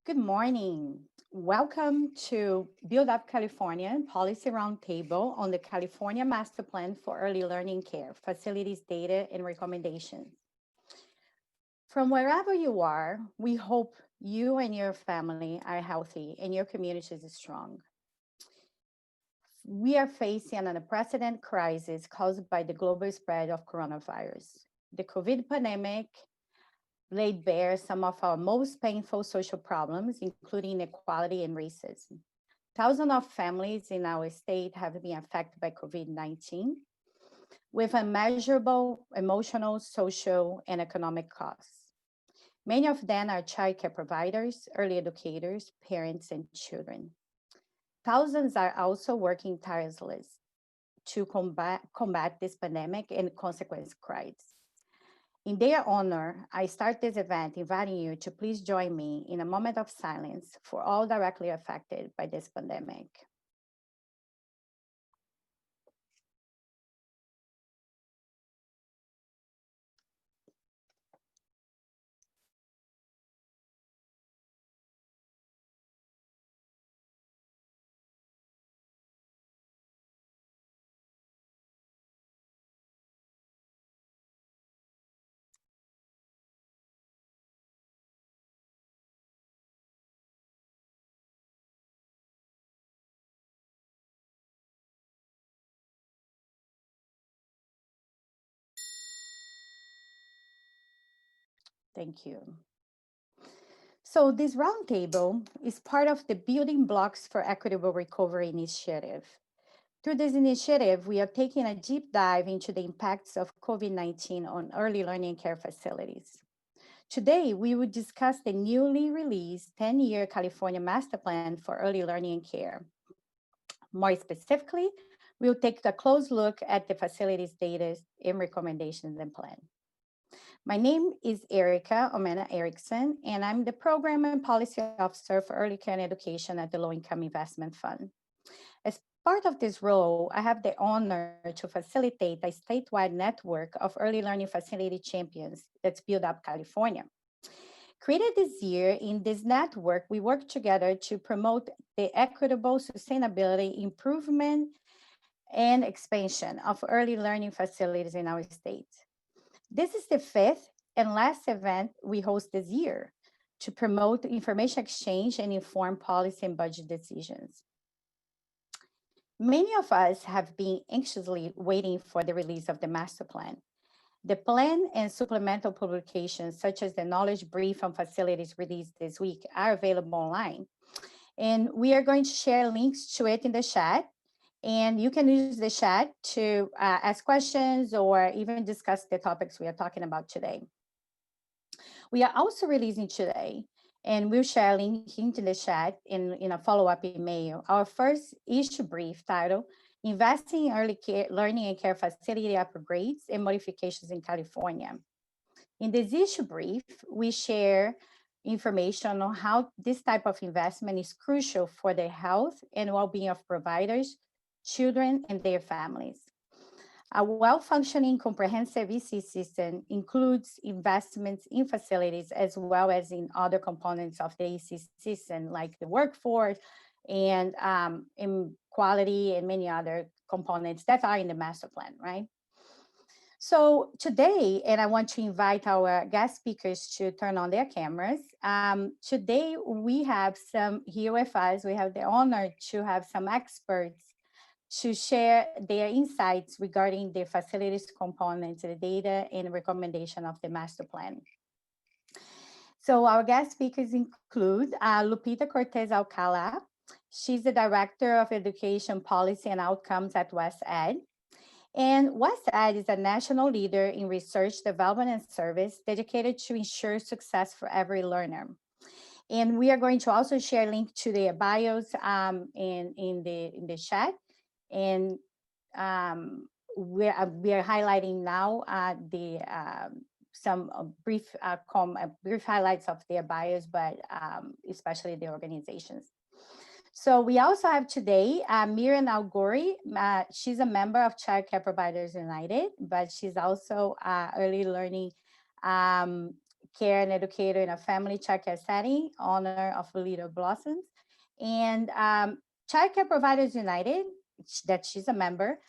Good morning. Welcome to Build Up California Policy Roundtable on the California Master Plan for Early Learning Care, Facilities, Data, and Recommendations. From wherever you are, we hope you and your family are healthy and your community is strong. We are facing an unprecedented crisis caused by the global spread of coronavirus. The COVID pandemic laid bare some of our most painful social problems, including inequality and racism. Thousands of families in our state have been affected by COVID-19 with unmeasurable emotional, social, and economic costs. Many of them are childcare providers, early educators, parents, and children. Thousands are also working tirelessly to combat this pandemic and consequence crises. In their honor, I start this event inviting you to please join me in a moment of silence for all directly affected by this pandemic. Thank you. So this roundtable is part of the Building Blocks for Equitable Recovery initiative. Through this initiative, we are taking a deep dive into the impacts of COVID-19 on early learning care facilities. Today, we will discuss the newly released 10-year California Master Plan for Early Learning and Care. More specifically, we'll take a close look at the facilities data and recommendations and plan. My name is Erica Omena Erickson, and I'm the Program and Policy Officer for Early Care and Education at the Low Income Investment Fund. As part of this role, I have the honor to facilitate a statewide network of early learning facility champions that's Build Up California. Created this year, in this network, we work together to promote the equitable sustainability, improvement, and expansion of early learning facilities in our state. This is the fifth and last event we host this year to promote information exchange and inform policy and budget decisions. Many of us have been anxiously waiting for the release of the master plan. The plan and supplemental publications, such as the knowledge brief on facilities released this week, are available online. And we are going to share links to it in the chat. And you can use the chat to ask questions or even discuss the topics we are talking about today. We are also releasing today, and we'll share a link into the chat in a follow-up email, our first issue brief titled, Investing in Early Care, Learning and Care Facility Upgrades and Modifications in California. In this issue brief, we share information on how this type of investment is crucial for the health and well-being of providers, children, and their families. A well-functioning comprehensive EC system includes investments in facilities as well as in other components of the EC system, like the workforce and in quality and many other components that are in the master plan, right? So today, and I want to invite our guest speakers to turn on their cameras. Today, we have some here with us. We have the honor to have some experts to share their insights regarding the facilities components, the data and recommendation of the master plan. So our guest speakers include Lupita Cortez Alcalá. She's the Director of Education Policy and Outcomes at WestEd. And WestEd is a national leader in research, development, and service dedicated to ensure success for every learner. And we are going to also share a link to their bios in the chat. And we are highlighting now some brief highlights of their bios, but especially the organizations. So we also have today Miren Algorri. She's a member of Child Care Providers United, but she's also early learning care and educator in a family childcare setting, owner of Little Blossoms. And Childcare Providers United, that she's a member,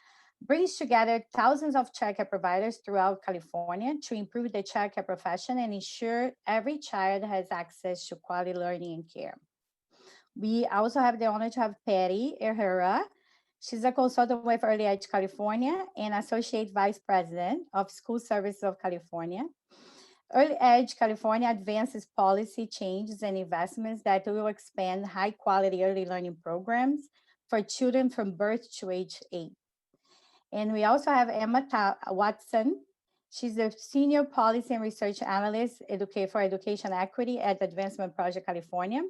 brings together thousands of childcare providers throughout California to improve the childcare profession and ensure every child has access to quality learning and care. We also have the honor to have Patti Herrera. She's a consultant with Early Edge California and Associate Vice President of School Services of California. Early Edge California advances policy changes and investments that will expand high quality early learning programs for children from birth to age 8. And we also have Emma Watson. She's the Senior Policy and Research Analyst for Education Equity at Advancement Project California.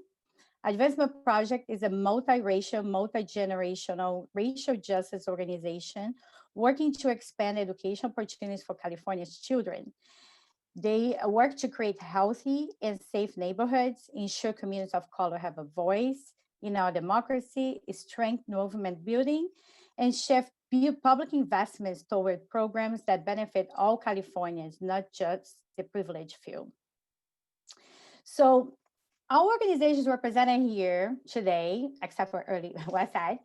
Advancement Project is a multiracial, multi-generational racial justice organization working to expand education opportunities for California's children. They work to create healthy and safe neighborhoods, ensure communities of color have a voice in our democracy, strengthen movement building, and shift public investments toward programs that benefit all Californians, not just the privileged few. So our organizations represented here today, except for Early West Side,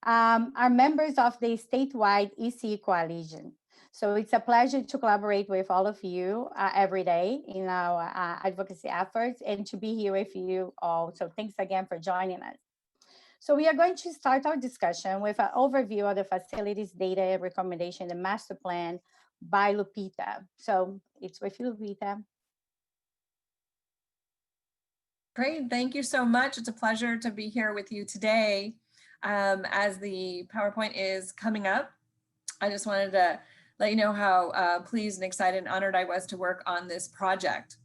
are members of the statewide ECE Coalition. So it's a pleasure to collaborate with all of you every day in our advocacy efforts and to be here with you all. So thanks again for joining us. So we are going to start our discussion with an overview of the facilities data and recommendation, the master plan by Lupita. So it's with you, Lupita. Great, thank you so much. It's a pleasure to be here with you today. As the PowerPoint is coming up, I just wanted to let you know how pleased and excited and honored I was to work on this project.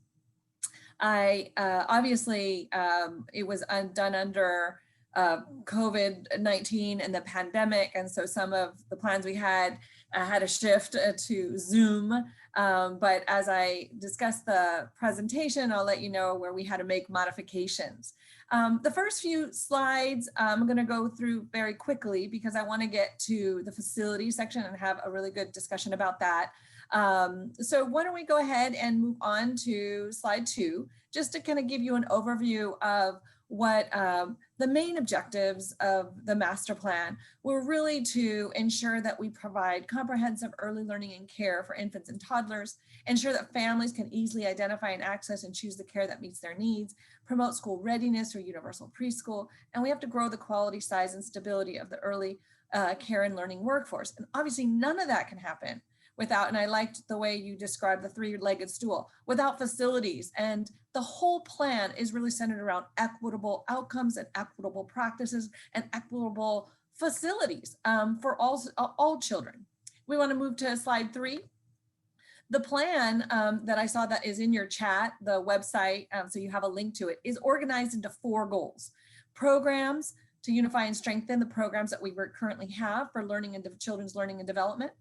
Obviously, it was done under COVID-19 and the pandemic, and so some of the plans we had a shift to Zoom. But as I discuss the presentation, I'll let you know where we had to make modifications. The first few slides I'm going to go through very quickly because I want to get to the facilities section and have a really good discussion about that. So why don't we go ahead and move on to slide 2, just to kind of give you an overview of what the main objectives of the master plan were really to ensure that we provide comprehensive early learning and care for infants and toddlers, ensure that families can easily identify and access and choose the care that meets their needs, promote school readiness for universal preschool, and we have to grow the quality, size, and stability of the early care and learning workforce. And obviously none of that can happen without, and I liked the way you described the three-legged stool, without facilities. And the whole plan is really centered around equitable outcomes and equitable practices and equitable facilities for all children. We want to move to slide 3. The plan that I saw that is in your chat, the website, so you have a link to it, is organized into 4 goals. Programs to unify and strengthen the programs that we currently have for learning and children's learning and development.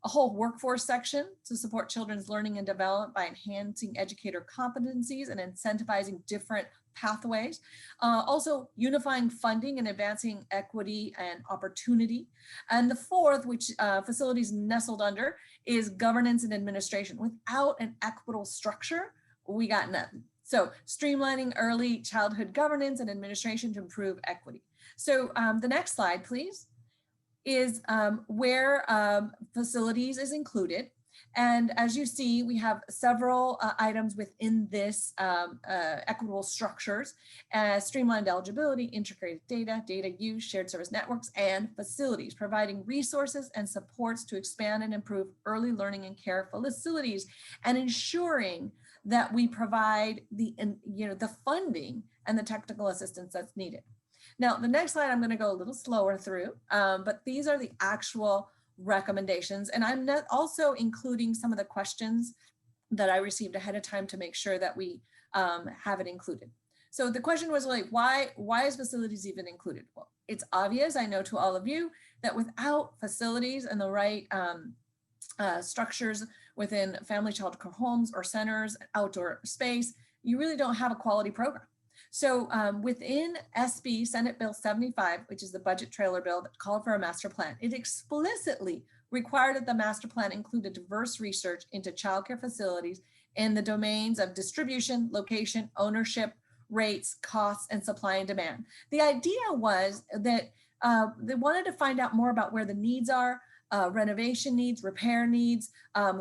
A whole workforce section to support children's learning and development by enhancing educator competencies and incentivizing different pathways. Also unifying funding and advancing equity and opportunity. And the 4th, which facilities nestled under, is governance and administration. Without an equitable structure, we got nothing. So streamlining early childhood governance and administration to improve equity. So the next slide, please, is where facilities is included. And as you see, we have several items within this equitable structures, streamlined eligibility, integrated data, data use, shared service networks, and facilities, providing resources and supports to expand and improve early learning and care facilities, and ensuring that we provide the funding and the technical assistance that's needed. Now, the next slide I'm going to go a little slower through, but these are the actual recommendations. And I'm also including some of the questions that I received ahead of time to make sure that we have it included. So the question was like, why is facilities even included? Well, it's obvious, I know to all of you, that without facilities and the right structures within family child care homes or centers, outdoor space, you really don't have a quality program. So within SB Senate Bill 75, which is the budget trailer bill that called for a master plan, it explicitly required that the master plan include a diverse research into childcare facilities in the domains of distribution, location, ownership, rates, costs, and supply and demand. The idea was that they wanted to find out more about where the needs are, renovation needs, repair needs,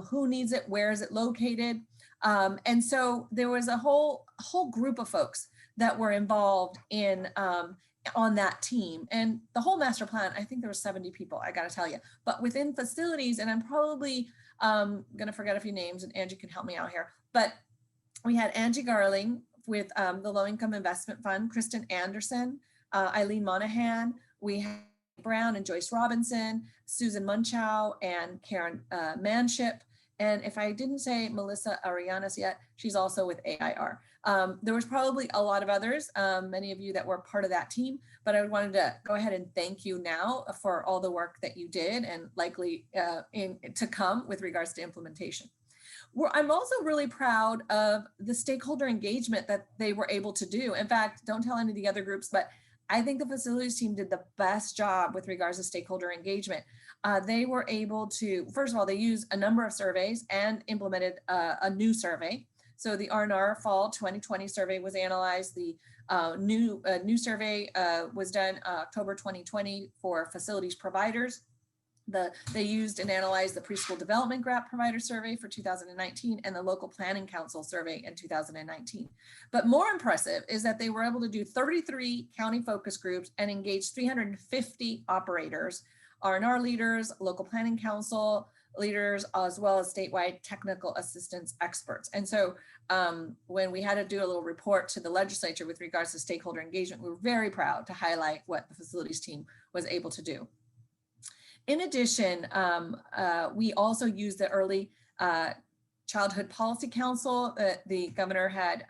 who needs it, where is it located. And so there was a whole group of folks that were involved in on that team. And the whole master plan, I think there were 70 people, I gotta tell you. But within facilities, and I'm probably gonna forget a few names, and Angie can help me out here, but we had Angie Garling with the Low Income Investment Fund, Kristen Anderson, Eileen Monahan, we had Brown and Joyce Robinson, Susan Munchow, and Karen Manship. And if I didn't say Melissa Arianas yet, she's also with AIR. There was probably a lot of others, many of you that were part of that team, but I wanted to go ahead and thank you now for all the work that you did and likely to come with regards to implementation. I'm also really proud of the stakeholder engagement that they were able to do. In fact, don't tell any of the other groups, but I think the facilities team did the best job with regards to stakeholder engagement. They were able to, first of all, they used a number of surveys and implemented a new survey. So the R&R Fall 2020 survey was analyzed. The new survey was done October 2020 for facilities providers. They used and analyzed the preschool development grant provider survey for 2019 and the local planning council survey in 2019. But more impressive is that they were able to do 33 county focus groups and engage 350 operators, R&R leaders, local planning council leaders, as well as statewide technical assistance experts. And so when we had to do a little report to the legislature with regards to stakeholder engagement, we were very proud to highlight what the facilities team was able to do. In addition, we also used the Early Childhood Policy Council that the governor had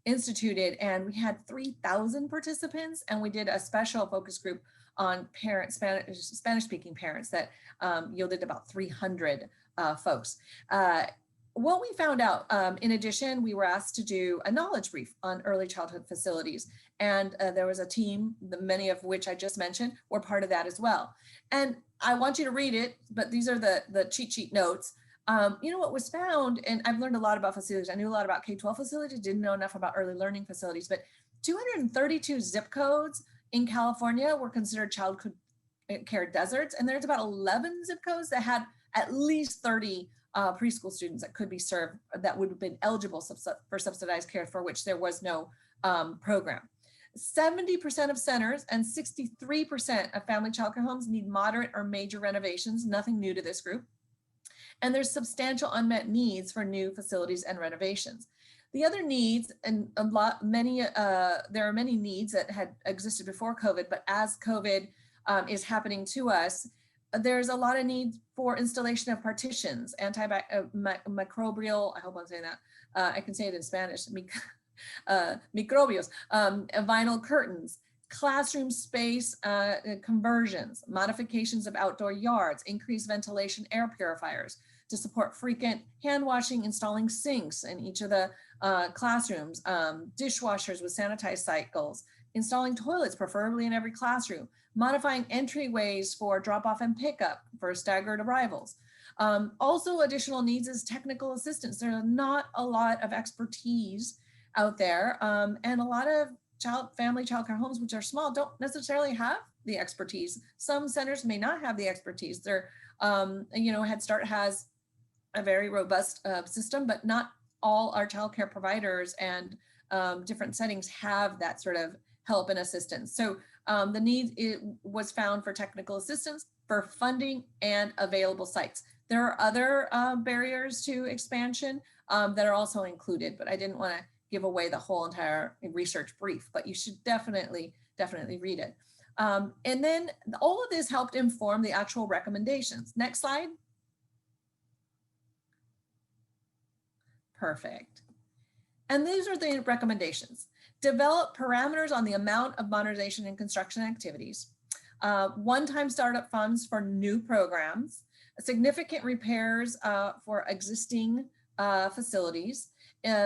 instituted, and we had 3,000 participants, and we did a special focus group on Spanish-speaking parents that yielded about 300 folks. What we found out, in addition, we were asked to do a knowledge brief on early childhood facilities. And there was a team, many of which I just mentioned, were part of that as well. And I want you to read it, but these are the cheat sheet notes. You know what was found, and I've learned a lot about facilities. I knew a lot about K-12 facilities, didn't know enough about early learning facilities, but 232 zip codes in California were considered child care deserts. And there's about 11 zip codes that had at least 30 preschool students that could be served, that would have been eligible for subsidized care, for which there was no program. 70% of centers and 63% of family childcare homes need moderate or major renovations, nothing new to this group. And there's substantial unmet needs for new facilities and renovations. The other needs, and there are many needs that had existed before COVID, but as COVID is happening to us, there's a lot of need for installation of partitions, antimicrobial, I hope I'm saying that, I can say it in Spanish, microbios, vinyl curtains, classroom space conversions, modifications of outdoor yards, increased ventilation air purifiers to support frequent hand washing, installing sinks in each of the classrooms, dishwashers with sanitized cycles, installing toilets, preferably in every classroom, modifying entryways for drop off and pickup for staggered arrivals. Also additional needs is technical assistance. There's not a lot of expertise out there, and a lot of family childcare homes, which are small, don't necessarily have the expertise. Some centers may not have the expertise. They're, Head Start has a very robust system, but not all our childcare providers and different settings have that sort of help and assistance. So the need was found for technical assistance, for funding, and available sites. There are other barriers to expansion that are also included, but I didn't want to give away the whole entire research brief, but you should definitely read it. And then all of this helped inform the actual recommendations. Next slide. Perfect. And these are the recommendations. Develop parameters on the amount of modernization and construction activities, one-time startup funds for new programs, significant repairs for existing facilities,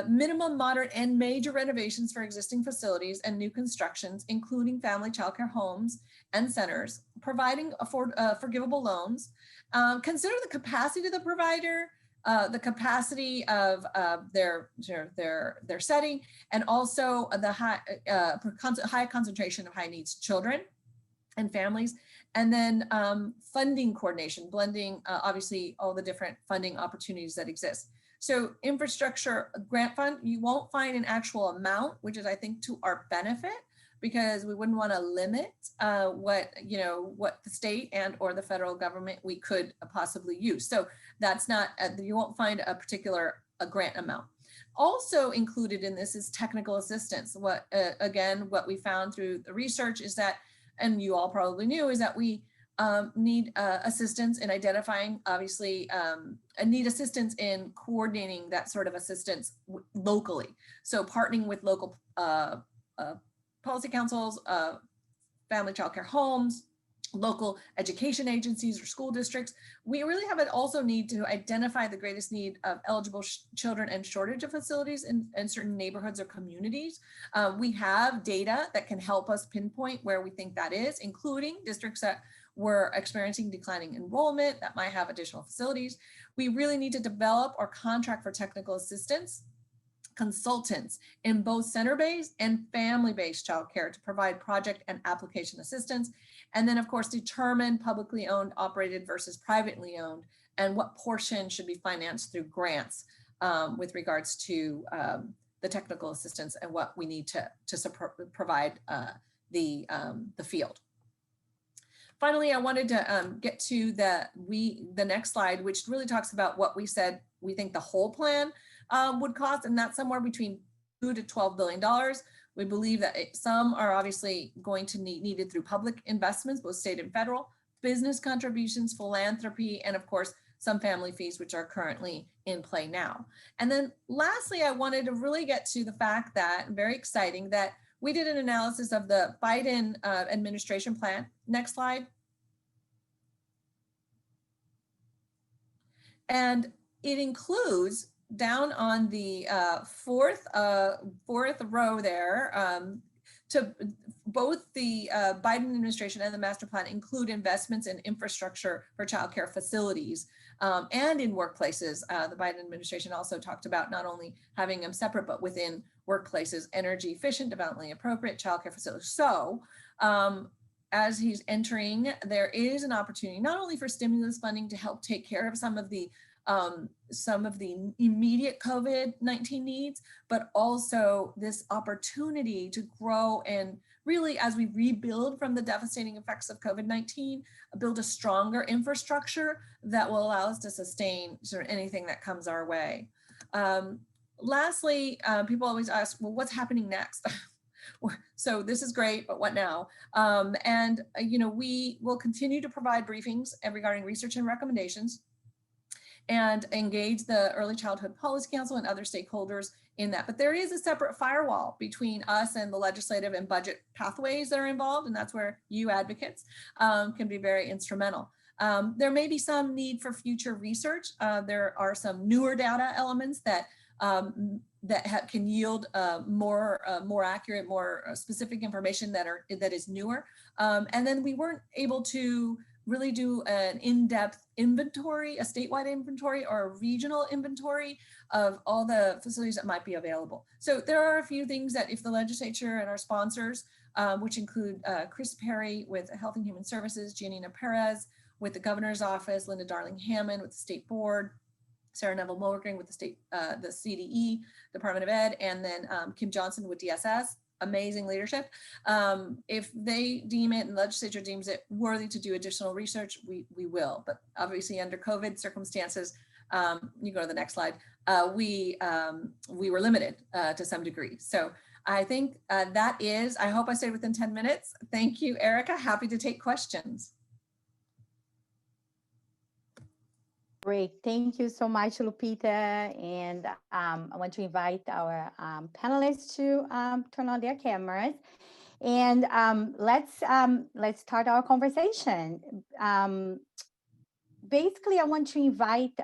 minimum, moderate, and major renovations for existing facilities and new constructions, including family childcare homes and centers, providing forgivable loans, consider the capacity of the provider, the capacity of their setting, and also the high concentration of high needs children and families, and then funding coordination, blending obviously all the different funding opportunities that exist. So infrastructure grant fund, you won't find an actual amount, which is I think to our benefit, because we wouldn't want to limit what the state and or the federal government we could possibly use. So that's not, you won't find a particular grant amount. Also included in this is technical assistance. Again, what we found through the research is that, and you all probably knew, is that we need assistance in identifying, obviously, and need assistance in coordinating that sort of assistance locally. So partnering with local policy councils, family child care homes, local education agencies or school districts. We really have also need to identify the greatest need of eligible children and shortage of facilities in certain neighborhoods or communities. We have data that can help us pinpoint where we think that is, including districts that were experiencing declining enrollment that might have additional facilities. We really need to develop or contract for technical assistance consultants in both center-based and family-based childcare to provide project and application assistance. And then of course, determine publicly owned, operated versus privately owned, and what portion should be financed through grants with regards to the technical assistance and what we need to provide the field. Finally, I wanted to get to the next slide, which really talks about what we said we think the whole plan would cost, and that's somewhere between $2 to $12 billion. We believe that some are obviously going to needed through public investments, both state and federal, business contributions, philanthropy, and of course, some family fees, which are currently in play now. And then lastly, I wanted to really get to the fact that, very exciting, that we did an analysis of the Biden administration plan. Next slide. And it includes, down on the fourth row there, to both the Biden administration and the master plan include investments in infrastructure for childcare facilities and in workplaces. The Biden administration also talked about not only having them separate, but within workplaces, energy efficient, developmentally appropriate childcare facilities. So as he's entering, there is an opportunity not only for stimulus funding to help take care of some of the immediate COVID-19 needs, but also this opportunity to grow and really, as we rebuild from the devastating effects of COVID-19, build a stronger infrastructure that will allow us to sustain sort of anything that comes our way. Lastly, people always ask, well, what's happening next? So this is great, but what now? We will continue to provide briefings regarding research and recommendations, and engage the Early Childhood Policy Council and other stakeholders in that. But there is a separate firewall between us and the legislative and budget pathways that are involved, and that's where you advocates can be very instrumental. There may be some need for future research. There are some newer data elements that can yield more accurate, more specific information that is newer. And then we weren't able to really do an in-depth inventory, a statewide inventory or a regional inventory of all the facilities that might be available. So there are a few things that if the legislature and our sponsors, which include Chris Perry with Health and Human Services, Giannina Perez with the governor's office, Linda Darling-Hammond with the state board, Sarah Neville Morgan with the state, the CDE, Department of Ed, and then Kim Johnson with DSS. Amazing leadership. If they deem it and the legislature deems it worthy to do additional research, we will. But obviously under COVID circumstances, you go to the next slide, we were limited to some degree. So I think that is, I hope I stayed within 10 minutes. Thank you, Erica. Happy to take questions. Great, thank you so much, Lupita. And I want to invite our panelists to turn on their cameras. And let's start our conversation. Basically, I want to invite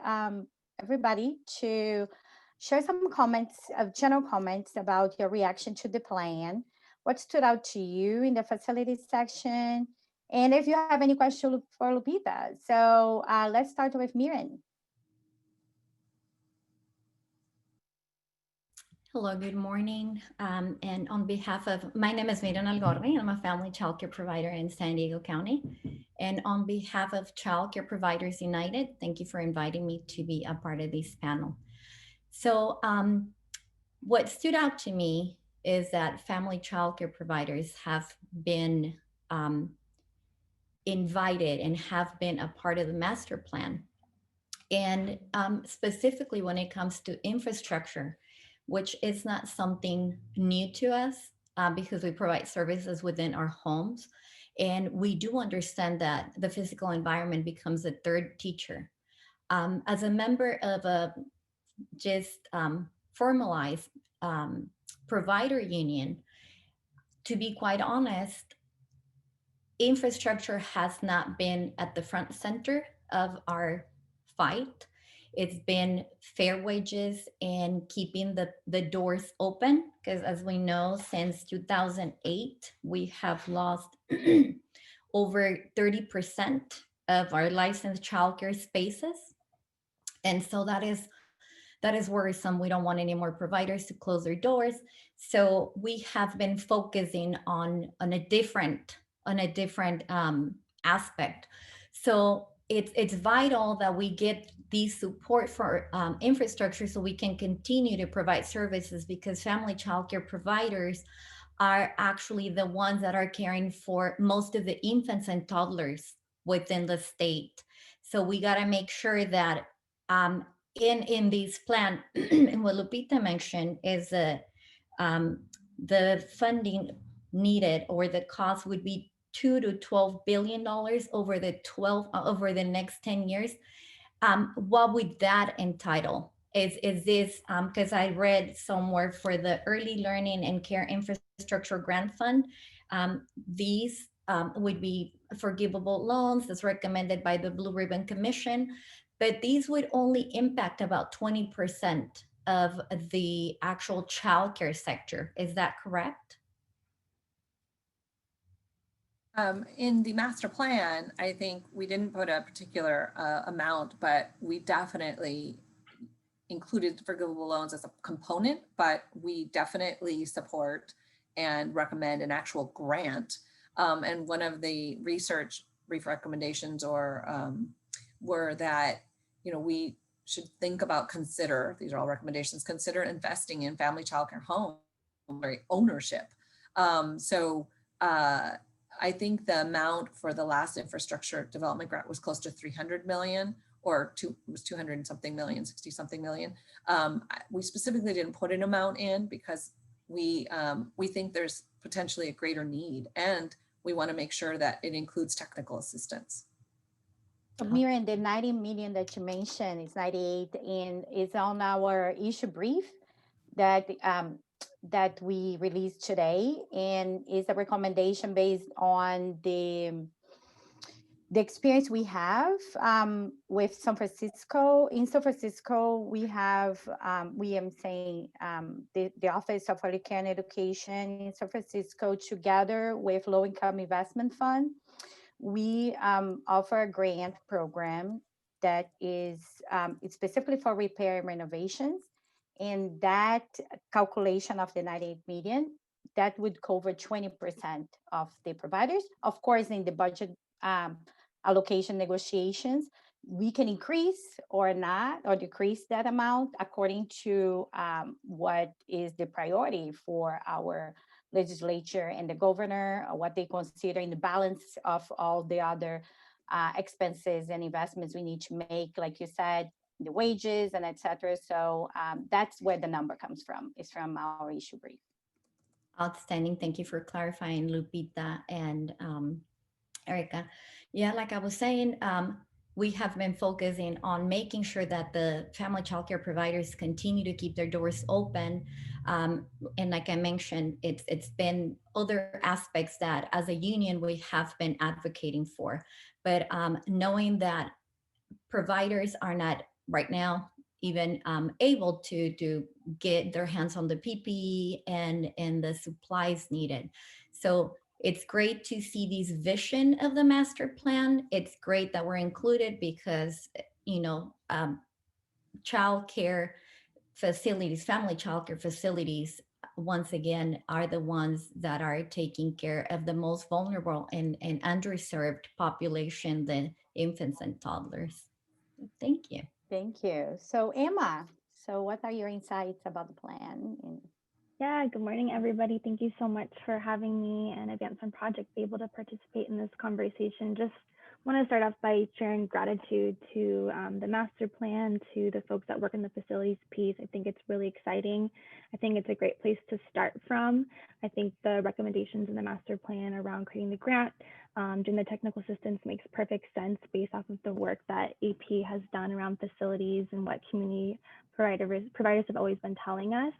everybody to share some comments, general comments about your reaction to the plan. What stood out to you in the facilities section? And if you have any questions for Lupita. So let's start with Miren. Hello, good morning. And on behalf of, my name is Miren Algorri. I'm a family childcare provider in San Diego County. And on behalf of Childcare Providers United, thank you for inviting me to be a part of this panel. So what stood out to me is that family childcare providers have been invited and have been a part of the master plan. And specifically when it comes to infrastructure, which is not something new to us because we provide services within our homes. And we do understand that the physical environment becomes a third teacher. As a member of a just formalized provider union, to be quite honest, infrastructure has not been at the front center of our fight. It's been fair wages and keeping the doors open, because as we know, since 2008, we have lost over 30% of our licensed childcare spaces. And so that is worrisome. We don't want any more providers to close their doors. So we have been focusing on a different aspect. So it's vital that we get the support for infrastructure so we can continue to provide services, because family childcare providers are actually the ones that are caring for most of the infants and toddlers within the state. So we got to make sure that in this plan, and what Lupita mentioned is the funding needed, or the cost would be $2 to $12 billion over the next 10 years. What would that entitle? Is this because I read somewhere for the Early Learning and Care Infrastructure Grant Fund, these would be forgivable loans as recommended by the Blue Ribbon Commission, but these would only impact about 20% of the actual childcare sector. Is that correct? In the master plan, I think we didn't put a particular amount, but we definitely included forgivable loans as a component, but we definitely support and recommend an actual grant. And one of the research brief recommendations were that, we should think about, these are all recommendations, consider investing in family childcare home ownership. I think the amount for the last infrastructure development grant was close to 300 million, or it was 200 and something million, 60 something million. We specifically didn't put an amount in because we think there's potentially a greater need, and we want to make sure that it includes technical assistance. Miren, the 90 million that you mentioned is 98 and is on our issue brief that that we released today, and is a recommendation based on the experience we have with San Francisco. In San Francisco, we have, we am saying, the Office of Early Care and Education in San Francisco, together with Low Income Investment Fund, we offer a grant program that is it's specifically for repair and renovations. And that calculation of the 98 million, that would cover 20% of the providers. Of course, in the budget allocation negotiations, we can increase or not, or decrease that amount according to what is the priority for our legislature and the governor, or what they consider in the balance of all the other expenses and investments we need to make, like you said, the wages and etc. So that's where the number comes from. It's from our issue brief. Outstanding. Thank you for clarifying, Lupita and Erica. Yeah, like I was saying, we have been focusing on making sure that the family childcare providers continue to keep their doors open. And like I mentioned, it's been other aspects that as a union we have been advocating for. But knowing that providers are not right now even able to get their hands on the PPE and the supplies needed. So it's great to see this vision of the master plan. It's great that we're included because, child care facilities, family childcare facilities, once again, are the ones that are taking care of the most vulnerable and underserved population, the infants and toddlers. Thank you. Thank you. So Emma, so what are your insights about the plan? Yeah, good morning, everybody. Thank you so much for having me and Advancement Project be able to participate in this conversation. Just want to start off by sharing gratitude to the master plan, to the folks that work in the facilities piece. I think it's really exciting. I think it's a great place to start from. I think the recommendations in the master plan around creating the grant, doing the technical assistance makes perfect sense based off of the work that AP has done around facilities and what community providers have always been telling us.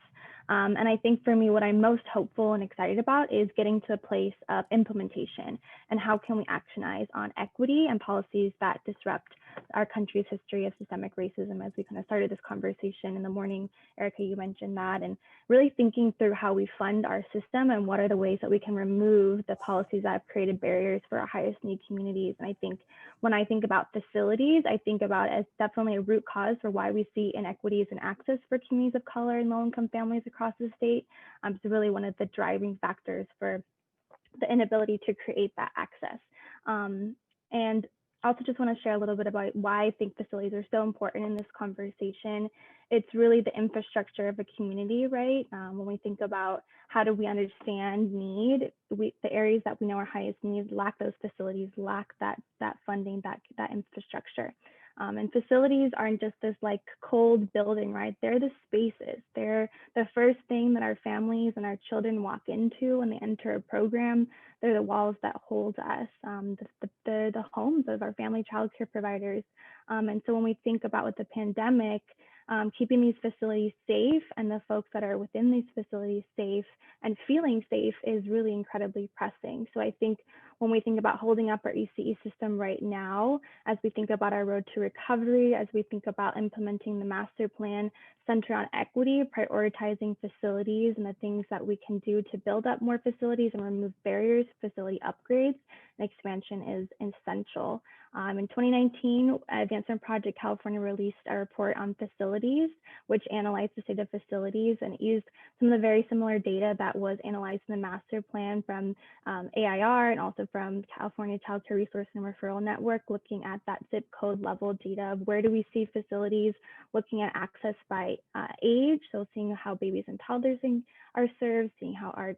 And I think for me, what I'm most hopeful and excited about is getting to a place of implementation and how can we actionize on equity and policies that disrupt our country's history of systemic racism. As we kind of started this conversation in the morning, Erica, you mentioned that, and really thinking through how we fund our system and what are the ways that we can remove the policies that have created barriers for our highest need communities. And I think when I think about facilities, I think about it as definitely a root cause for why we see inequities in access for communities of color and low-income families across the state. It's really one of the driving factors for the inability to create that access. And I also just want to share a little bit about why I think facilities are so important in this conversation. It's really the infrastructure of a community, right? When we think about how do we understand need, the areas that we know are highest needs lack those facilities, lack that funding, that infrastructure. And facilities aren't just this like cold building, right? They're the spaces. They're the first thing that our families and our children walk into when they enter a program. They're the walls that hold us, the homes of our family childcare providers. And so when we think about with the pandemic, keeping these facilities safe and the folks that are within these facilities safe and feeling safe is really incredibly pressing. So I think when we think about holding up our ECE system right now, as we think about our road to recovery, as we think about implementing the master plan centered on equity, prioritizing facilities and the things that we can do to build up more facilities and remove barriers, facility upgrades and expansion is essential. In 2019, Advancement Project California released a report on facilities, which analyzed the state of facilities and used some of the very similar data that was analyzed in the master plan from AIR and also from California Child Care Resource and Referral Network, looking at that zip code level data of where do we see facilities, looking at access by age, so seeing how babies and toddlers are served, seeing how our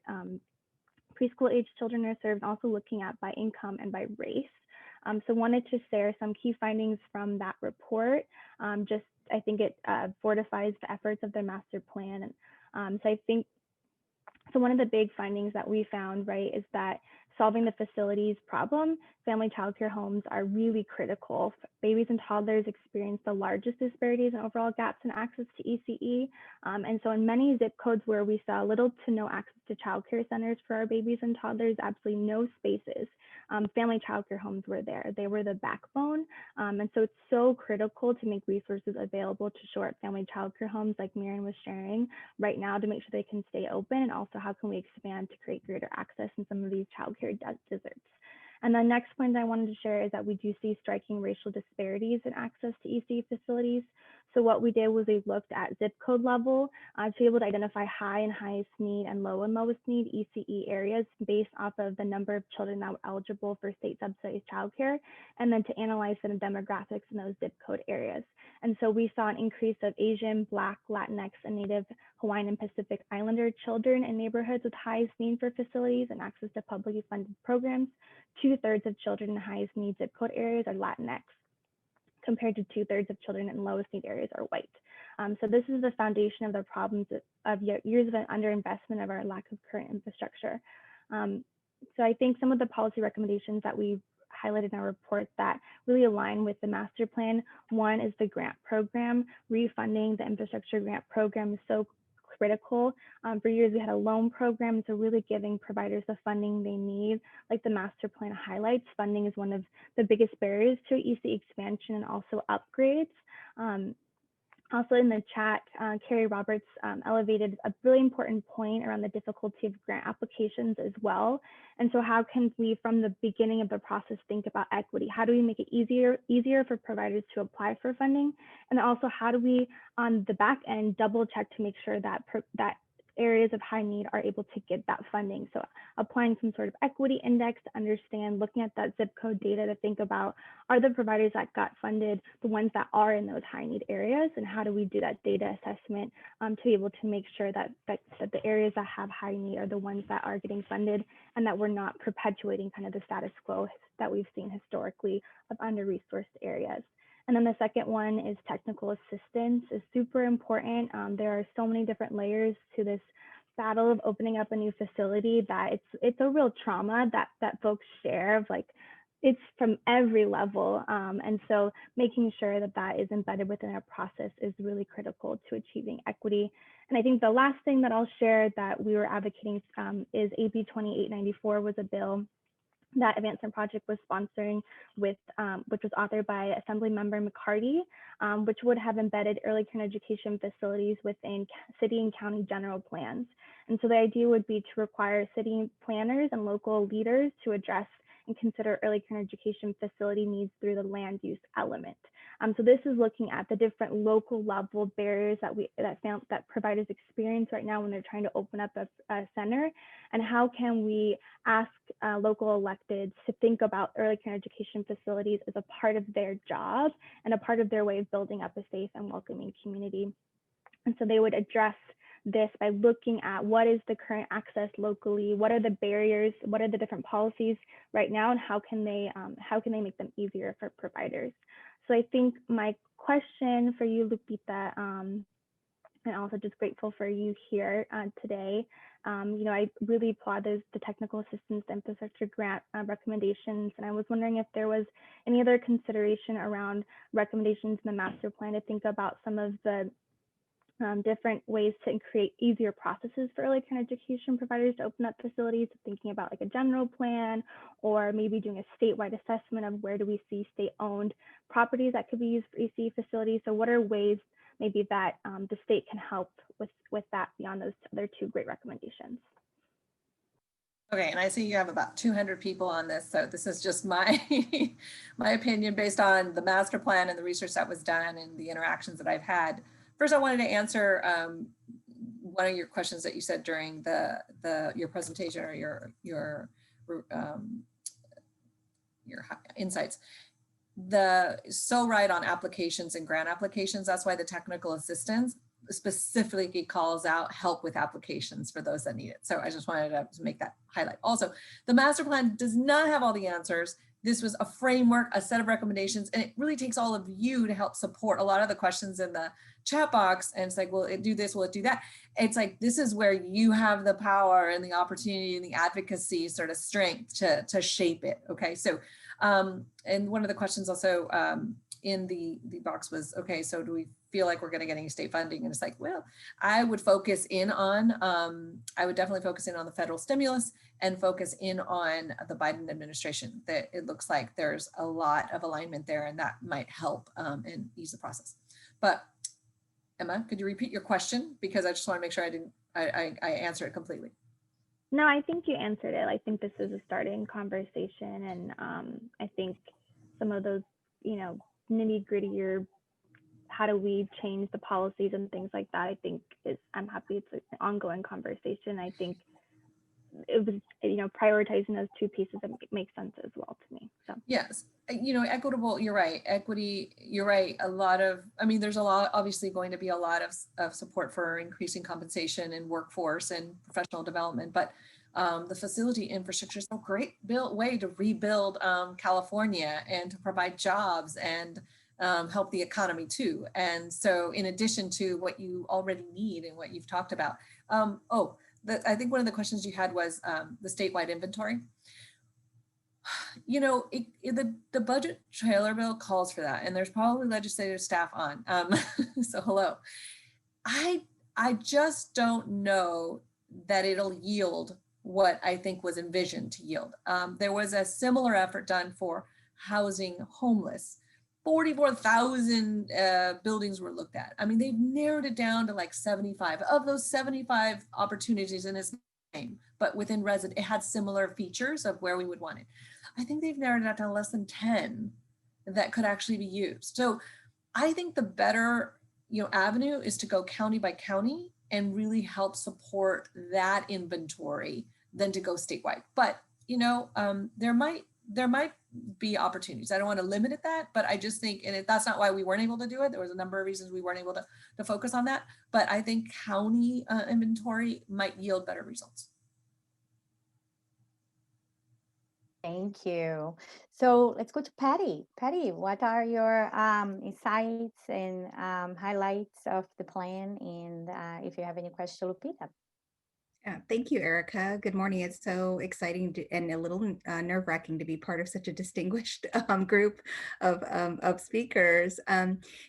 preschool age children are served, and also looking at by income and by race. So wanted to share some key findings from that report. I think it fortifies the efforts of the master plan. And so one of the big findings that we found, right, is that solving the facilities problem, family childcare homes are really critical. Babies and toddlers experience the largest disparities and overall gaps in access to ECE. And so in many zip codes where we saw little to no access to childcare centers for our babies and toddlers, absolutely no spaces, family childcare homes were there. They were the backbone. And so it's so critical to make resources available to short family childcare homes like Miren was sharing right now to make sure they can stay open, and also how can we expand to create greater access in some of these childcare deserts. And the next point I wanted to share is that we do see striking racial disparities in access to ECE facilities. So what we did was we looked at zip code level to be able to identify high and highest need and low and lowest need ECE areas based off of the number of children that were eligible for state subsidized childcare, and then to analyze the demographics in those zip code areas. And so we saw an increase of Asian, Black, Latinx, and Native Hawaiian and Pacific Islander children in neighborhoods with highest need for facilities and access to publicly funded programs. 2/3 of children in highest need zip code areas are Latinx, compared to 2/3 of children in lowest need areas are white. So this is the foundation of the problems of years of underinvestment of our lack of current infrastructure. So I think some of the policy recommendations that we highlighted in our report that really align with the master plan. One is the grant program. Refunding the infrastructure grant program is so critical. For years, we had a loan program, so really giving providers the funding they need. Like the master plan highlights, funding is one of the biggest barriers to ECE expansion and also upgrades. Also in the chat, Carrie Roberts elevated a really important point around the difficulty of grant applications as well. And so how can we, from the beginning of the process, think about equity? How do we make it easier for providers to apply for funding? And also, how do we, on the back end, double check to make sure that areas of high need are able to get that funding? So applying some sort of equity index to understand, looking at that zip code data to think about, are the providers that got funded the ones that are in those high need areas? And how do we do that data assessment to be able to make sure that the areas that have high need are the ones that are getting funded, and that we're not perpetuating kind of the status quo that we've seen historically of under-resourced areas. And then the second one is technical assistance is super important. There are so many different layers to this battle of opening up a new facility that it's a real trauma that folks share of, like, it's from every level. And so making sure that is embedded within our process is really critical to achieving equity. And I think the last thing that I'll share that we were advocating is AB 2894 was a bill that Advancement Project was sponsoring with, which was authored by Assemblymember McCarty, which would have embedded early care education facilities within city and county general plans. And so the idea would be to require city planners and local leaders to address and consider early care education facility needs through the land use element. So this is looking at the different local level barriers that providers experience right now when they're trying to open up a center, and how can we ask local electeds to think about early care education facilities as a part of their job and a part of their way of building up a safe and welcoming community. And so they would address this by looking at what is the current access locally, what are the barriers, what are the different policies right now, and how can they make them easier for providers. So I think my question for you, Lupita, and also just grateful for you here today. I really applaud the technical assistance infrastructure grant recommendations, and I was wondering if there was any other consideration around recommendations in the master plan to think about some of the different ways to create easier processes for early care education providers to open up facilities, thinking about like a general plan, or maybe doing a statewide assessment of where do we see state-owned properties that could be used for EC facilities. So what are ways maybe that the state can help with that beyond those other two great recommendations? Okay, and I see you have about 200 people on this, so this is just my my opinion based on the master plan and the research that was done and the interactions that I've had. First, I wanted to answer one of your questions that you said during your presentation or your insights. So right on applications and grant applications. That's why the technical assistance specifically calls out help with applications for those that need it. So I just wanted to make that highlight. Also, the master plan does not have all the answers. This was a framework, a set of recommendations, and it really takes all of you to help support a lot of the questions in the chat box. And it's like, will it do this? Will it do that? It's like, this is where you have the power and the opportunity and the advocacy sort of strength to shape it. Okay. So, and one of the questions also in the box was, okay, so do we feel like we're going to get any state funding? And it's like, well, I would focus in on, I would definitely focus in on the federal stimulus and focus in on the Biden administration. That it looks like there's a lot of alignment there, and that might help and ease the process. But Emma, could you repeat your question? Because I just want to make sure I answer it completely. No, I think you answered it. I think this is a starting conversation, and I think some of those, nitty grittier, how do we change the policies and things like that, I think I'm happy it's an ongoing conversation. I think it was, prioritizing those two pieces that makes sense as well to me. So yes, equitable, you're right. Equity, you're right. There's obviously going to be a lot of support for increasing compensation and workforce and professional development, but the facility infrastructure is a great way to rebuild California and to provide jobs and help the economy too. And so in addition to what you already need and what you've talked about, I think one of the questions you had was the statewide inventory. The budget trailer bill calls for that, and there's probably legislative staff on. So hello. I just don't know that it'll yield what I think was envisioned to yield. There was a similar effort done for housing homeless. 44,000 buildings were looked at. I mean, they've narrowed it down to like 75. Of those 75 opportunities, and it's the same, but within resident, it had similar features of where we would want it. I think they've narrowed it down to less than 10 that could actually be used. So I think the better avenue is to go county by county and really help support that inventory than to go statewide. But there might be opportunities. I don't want to limit it that, but I just think, and that's not why we weren't able to do it. There was a number of reasons we weren't able to focus on that. But I think county inventory might yield better results. Thank you. So let's go to Patti. Patti, what are your insights and highlights of the plan? And if you have any questions, Lupita. Yeah, thank you, Erica. Good morning. It's so exciting and a little nerve-wracking to be part of such a distinguished group of speakers.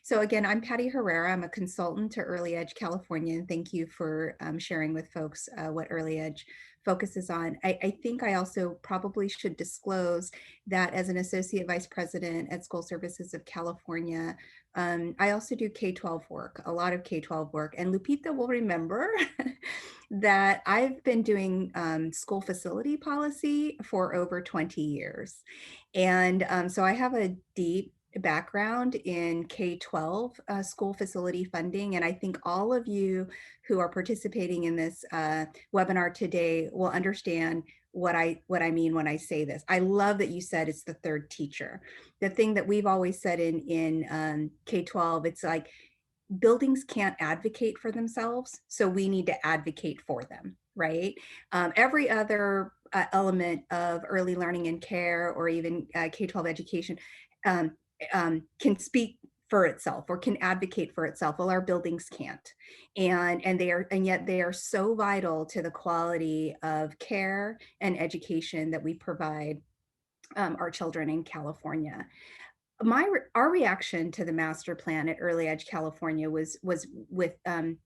So again, I'm Patti Herrera. I'm a consultant to Early Edge California, and thank you for sharing with folks what Early Edge focuses on. I think I also probably should disclose that as an Associate Vice President at School Services of California, I also do K-12 work, a lot of K-12 work. And Lupita will remember that I've been doing school facility policy for over 20 years. And so I have a deep background in K-12 school facility funding. And I think all of you who are participating in this webinar today will understand what I mean when I say this. I love that you said it's the third teacher. The thing that we've always said in K-12, it's like buildings can't advocate for themselves, so we need to advocate for them, right? Every other element of early learning and care, or even K-12 education, can speak for itself or can advocate for itself. Well, our buildings can't, and yet they are so vital to the quality of care and education that we provide our children in California. Our reaction to the master plan at Early Edge California was with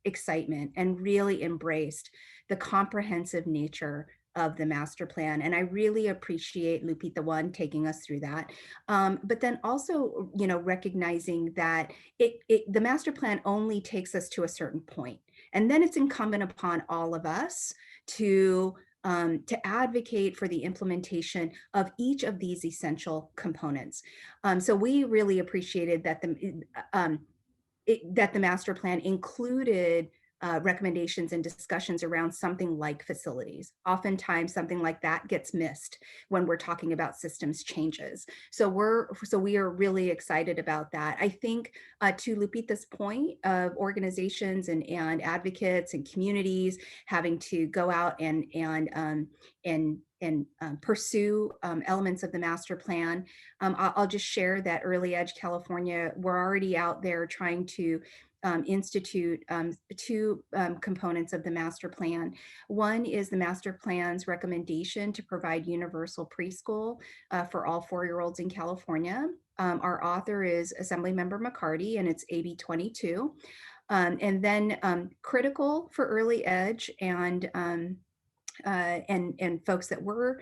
excitement, and really embraced the comprehensive nature of the master plan. And I really appreciate Lupita taking us through that. But then also, recognizing that the master plan only takes us to a certain point. And then it's incumbent upon all of us to advocate for the implementation of each of these essential components. So we really appreciated that the master plan included recommendations and discussions around something like facilities. Oftentimes something like that gets missed when we're talking about systems changes. So we are really excited about that. I think to Lupita's point of organizations and advocates and communities having to go out and pursue elements of the master plan. I'll just share that Early Edge California, we're already out there trying to institute two components of the master plan. One is the master plan's recommendation to provide universal preschool for all 4-year-olds in California. Our author is Assemblymember McCarty, and it's AB 22. And then critical for Early Edge and folks that we're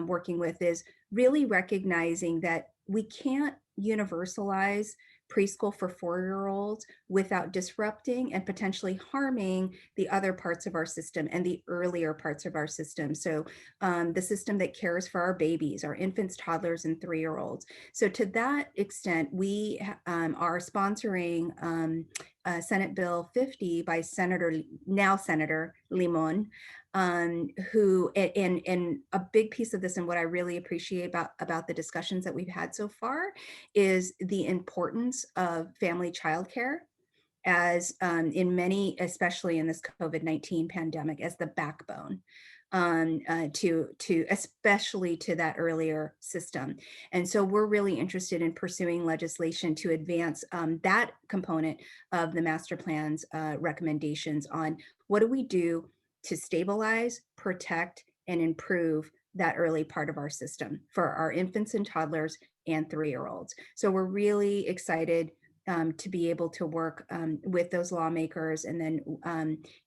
working with is really recognizing that we can't universalize preschool for 4-year-olds without disrupting and potentially harming the other parts of our system and the earlier parts of our system. So the system that cares for our babies, our infants, toddlers, and 3-year-olds. So to that extent, we are sponsoring Senate Bill 50 by now Senator Limon, who, and a big piece of this, and what I really appreciate about the discussions that we've had so far, is the importance of family childcare as in many, especially in this COVID-19 pandemic, as the backbone especially to that earlier system. And so we're really interested in pursuing legislation to advance that component of the master plan's recommendations on what do we do to stabilize, protect, and improve that early part of our system for our infants and toddlers and 3-year-olds. So we're really excited to be able to work with those lawmakers and then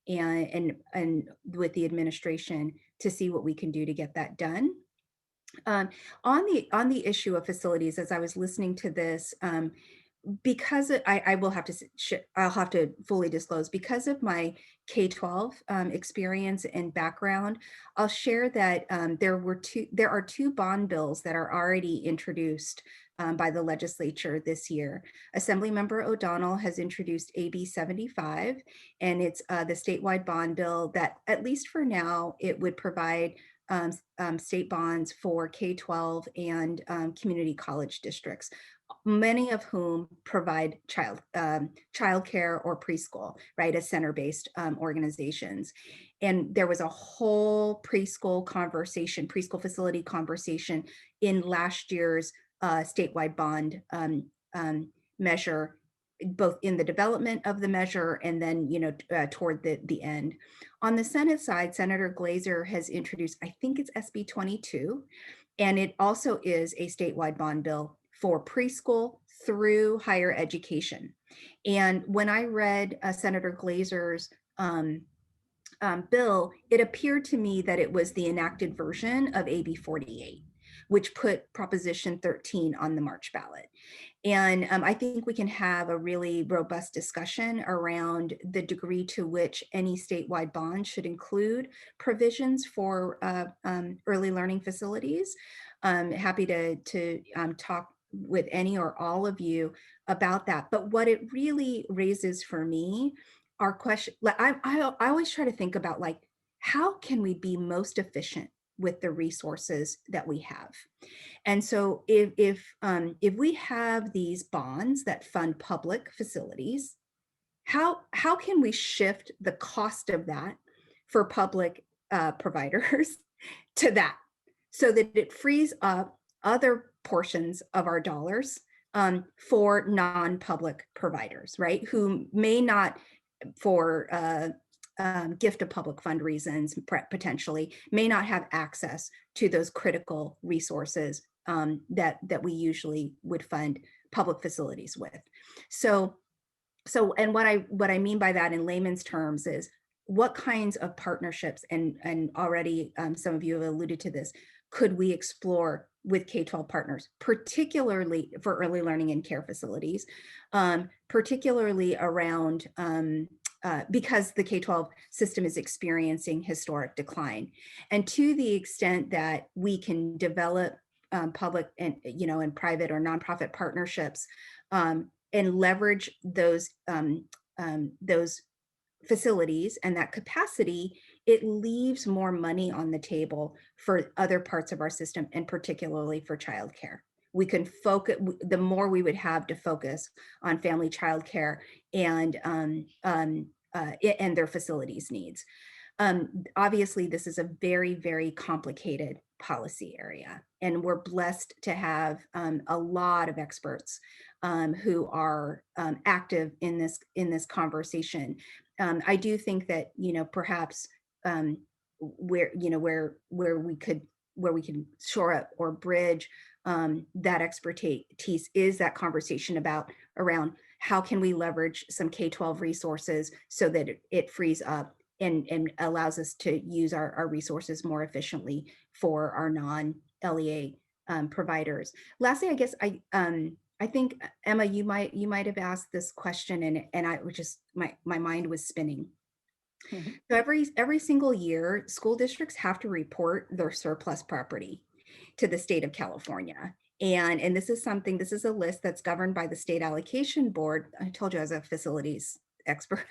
and with the administration to see what we can do to get that done. On the issue of facilities, as I was listening to this, because I will have to I'll have to fully disclose, because of my K-12 experience and background, I'll share that there are two bond bills that are already introduced by the legislature this year. Assemblymember O'Donnell has introduced AB 75, and it's the statewide bond bill that, at least for now, it would provide state bonds for K-12 and community college districts, many of whom provide childcare or preschool, right, as center-based organizations. And there was a whole preschool facility conversation in last year's statewide bond measure, both in the development of the measure and then, toward the end. On the Senate side, Senator Glazer has introduced, I think it's SB 22, and it also is a statewide bond bill for preschool through higher education. And when I read Senator Glazer's bill, it appeared to me that it was the enacted version of AB 48, which put Proposition 13 on the March ballot. And I think we can have a really robust discussion around the degree to which any statewide bond should include provisions for early learning facilities. Happy to talk with any or all of you about that. But what it really raises for me are questions. I always try to think about, like, how can we be most efficient with the resources that we have? And so if we have these bonds that fund public facilities, how can we shift the cost of that for public providers to that, so that it frees up other portions of our dollars for non-public providers, right? Who may not, for gift of public fund reasons, potentially may not have access to those critical resources that we usually would fund public facilities with. So and what I mean by that in layman's terms is, what kinds of partnerships, and already some of you have alluded to this, could we explore with K-12 partners, particularly for early learning and care facilities, particularly around because the K-12 system is experiencing historic decline. And to the extent that we can develop public and private or nonprofit partnerships and leverage those facilities and that capacity, it leaves more money on the table for other parts of our system, and particularly for childcare. We can focus, the more we would have to focus on family childcare and their facilities needs. Obviously, this is a very, very complicated policy area, and we're blessed to have a lot of experts who are active in this conversation. I do think that perhaps where we can shore up or bridge that expertise is that conversation around how can we leverage some K-12 resources so that it frees up and allows us to use our resources more efficiently for our non-LEA providers. Lastly, I guess I think, Emma, you might have asked this question, and I was just, my mind was spinning. Mm-hmm. So every single year, school districts have to report their surplus property to the state of California. And this is a list that's governed by the state allocation board. I told you I was a facilities expert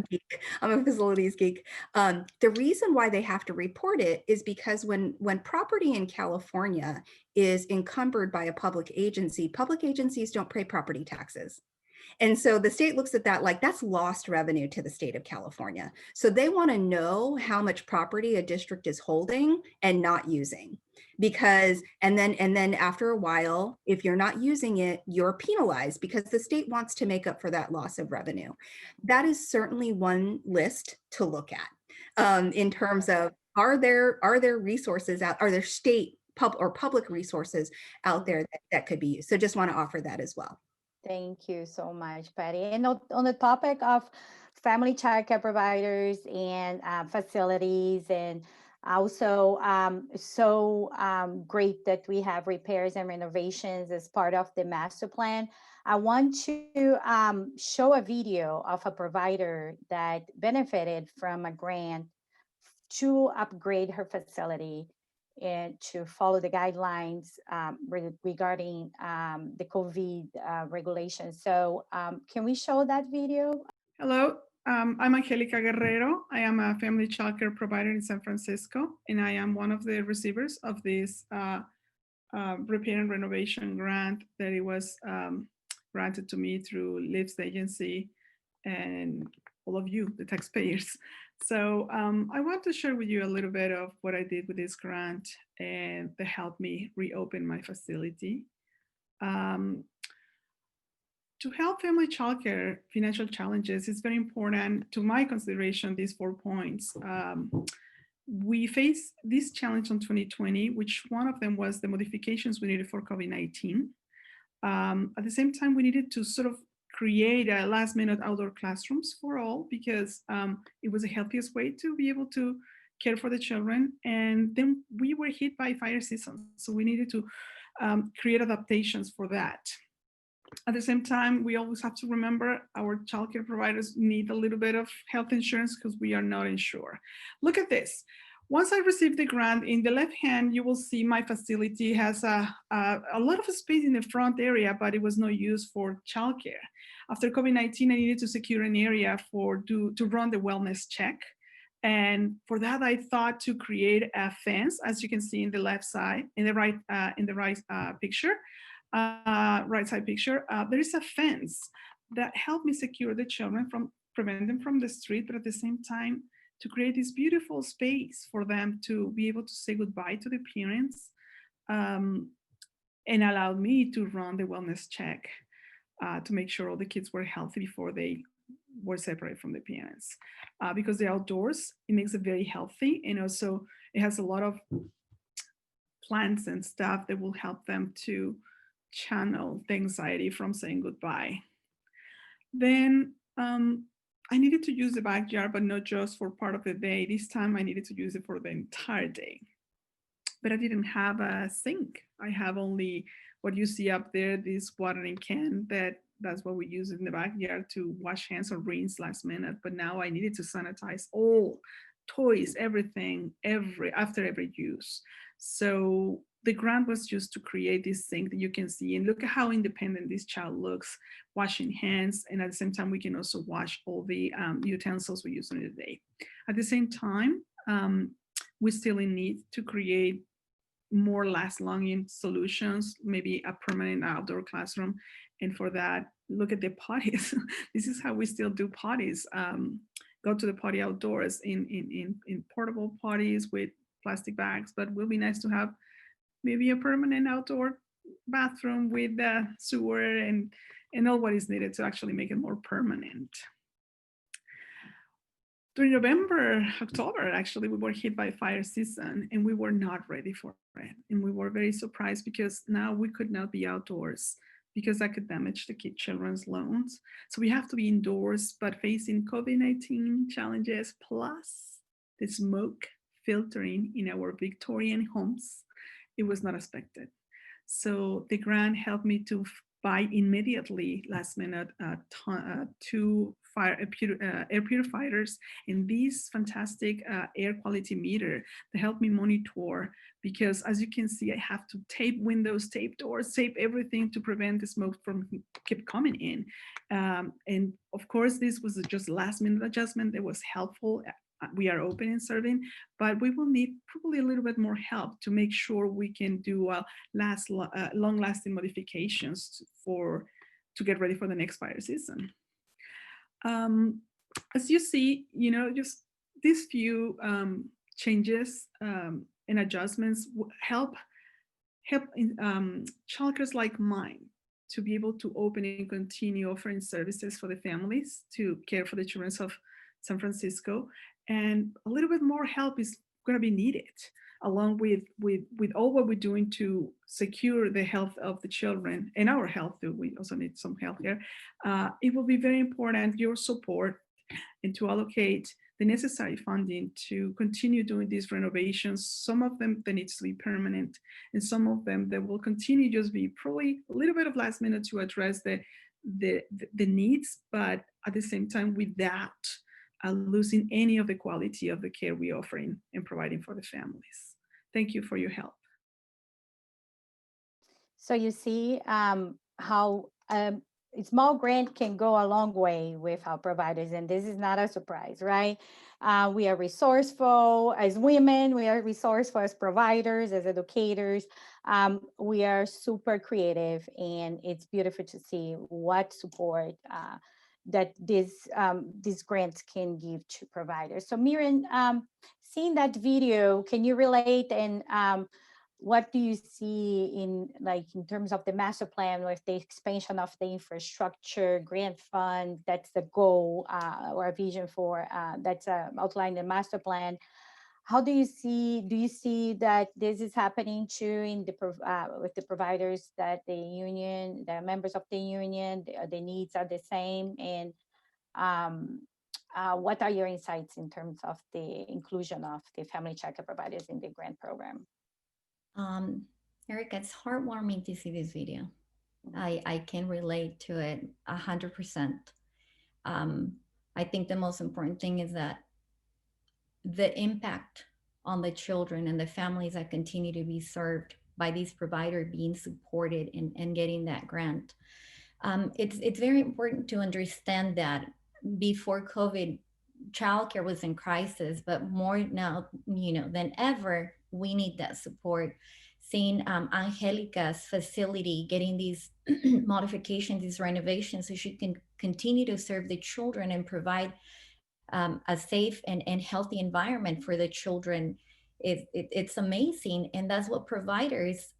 geek. I'm a facilities geek. The reason why they have to report it is because when property in California is encumbered by a public agencies don't pay property taxes. And so the state looks at that like that's lost revenue to the state of California. So they want to know how much property a district is holding and not using, because and then after a while, if you're not using it, you're penalized because the state wants to make up for that loss of revenue. That is certainly one list to look at in terms of are there resources out, are there state public resources out there that could be used. So just want to offer that as well. Thank you so much, Patti. And on the topic of family childcare providers and facilities and Also, great that we have repairs and renovations as part of the master plan. I want to show a video of a provider that benefited from a grant to upgrade her facility and to follow the guidelines regarding the COVID regulations. So can we show that video? Hello, I'm Angelica Guerrero. I am a family childcare provider in San Francisco, and I am one of the receivers of this repair and renovation grant that it was granted to me through LIFT's agency and all of you, the taxpayers. So I want to share with you a little bit of what I did with this grant and that helped me reopen my facility. To help family childcare financial challenges, it's very important to my consideration, these 4 points. We faced this challenge in 2020, which one of them was the modifications we needed for COVID-19. At the same time, we needed to sort of create a last minute outdoor classrooms for all because it was the healthiest way to be able to care for the children. And then we were hit by fire season. So we needed to create adaptations for that. At the same time, we always have to remember our childcare providers need a little bit of health insurance because we are not insured. Look at this. Once I received the grant, in the left hand, you will see my facility has a lot of space in the front area, but it was no use for childcare. After COVID-19, I needed to secure an area to run the wellness check. And for that, I thought to create a fence, as you can see in the left side, in the right picture. Right side picture, there is a fence that helped me secure the children prevent them from the street, but at the same time to create this beautiful space for them to be able to say goodbye to the parents and allow me to run the wellness check to make sure all the kids were healthy before they were separated from the parents. Because they're outdoors, it makes it very healthy, and also it has a lot of plants and stuff that will help them to channel the anxiety from saying goodbye. Then I needed to use the backyard, but not just for part of the day. This time I needed to use it for the entire day. But I didn't have a sink. I have only what you see up there, this watering can, that's what we use in the backyard to wash hands or rinse last minute. But now I needed to sanitize all toys, everything, after every use. So the grant was just to create this sink that you can see, and look at how independent this child looks, washing hands, and at the same time we can also wash all the utensils we use in the day. At the same time, we still in need to create more longing solutions, maybe a permanent outdoor classroom. And for that, look at the potties. This is how we still do potties. Go to the potty outdoors in portable potties with plastic bags, but it will be nice to have maybe a permanent outdoor bathroom with the sewer and all what is needed to actually make it more permanent. During November, October, actually, we were hit by fire season and we were not ready for it. And we were very surprised because now we could not be outdoors because that could damage the children's lungs. So we have to be indoors, but facing COVID-19 challenges, plus the smoke filtering in our Victorian homes, it was not expected. So the grant helped me to buy immediately, last minute, 2 air purifiers and this fantastic air quality meter to help me monitor, because as you can see, I have to tape windows, tape doors, tape everything to prevent the smoke from keep coming in. And of course, this was just last minute adjustment that was helpful. We are open and serving, but we will need probably a little bit more help to make sure we can do long-lasting modifications to get ready for the next fire season. As you see, just these few changes and adjustments help childcares like mine to be able to open and continue offering services for the families to care for the children of San Francisco. And a little bit more help is going to be needed, along with all what we're doing to secure the health of the children and our health too. We also need some health care. It will be very important, your support, and to allocate the necessary funding to continue doing these renovations. Some of them, they need to be permanent, and some of them, they will continue just be probably a little bit of last minute to address the needs, but at the same time, without losing any of the quality of the care we're offering and providing for the families. Thank you for your help. So you see how a small grant can go a long way with our providers, and this is not a surprise, right? We are resourceful as women, we are resourceful as providers, as educators. We are super creative, and it's beautiful to see what support that these grants can give to providers. So Miren, seeing that video, can you relate, and what do you see in terms of the master plan with the expansion of the infrastructure grant fund? That's the goal or a vision for that's outlined in the master plan. How do you see that this is happening too in the with the providers, that the union, the members of the union, the needs are the same? And what are your insights in terms of the inclusion of the family childcare providers in the grant program? Erica, it's heartwarming to see this video. I can relate to it 100%. I think the most important thing is that the impact on the children and the families that continue to be served by these providers being supported and getting that grant. It's very important to understand that before COVID, childcare was in crisis, but more now, than ever, we need that support. Seeing Angelica's facility getting these modifications, these renovations, so she can continue to serve the children and provide a safe and healthy environment for the children. It's amazing, and that's what providers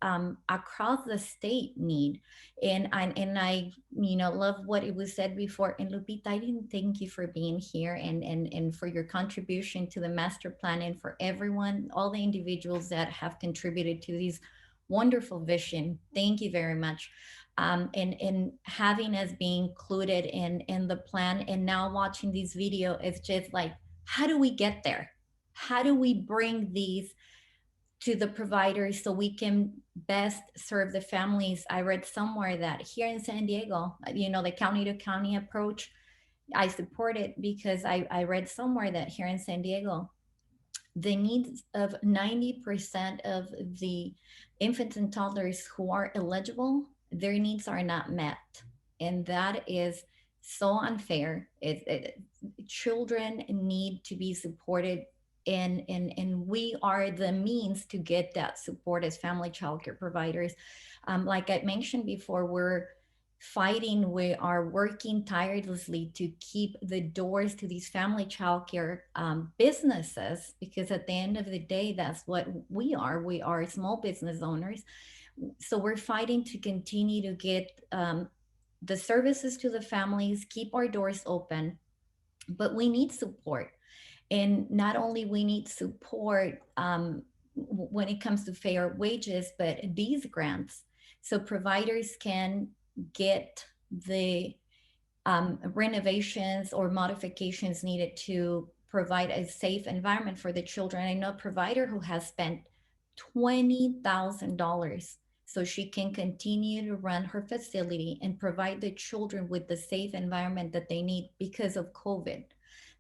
across the state need. And I love what it was said before. And Lupita, I didn't thank you for being here and for your contribution to the master plan, and for everyone, all the individuals that have contributed to this wonderful vision. Thank you very much. And having us being included in the plan, and now watching this video, it's just like, how do we get there? How do we bring these to the providers so we can best serve the families? I read somewhere that here in San Diego, the county to county approach, I support it, because I read somewhere that here in San Diego, the needs of 90% of the infants and toddlers who are eligible, their needs are not met. And that is so unfair. Children need to be supported, and we are the means to get that support as family childcare providers. Like I mentioned before, we are working tirelessly to keep the doors to these family childcare businesses, because at the end of the day, that's what we are. We are small business owners. So we're fighting to continue to get the services to the families, keep our doors open, but we need support. And not only we need support when it comes to fair wages, but these grants, so providers can get the renovations or modifications needed to provide a safe environment for the children. I know a provider who has spent $20,000 so she can continue to run her facility and provide the children with the safe environment that they need because of COVID.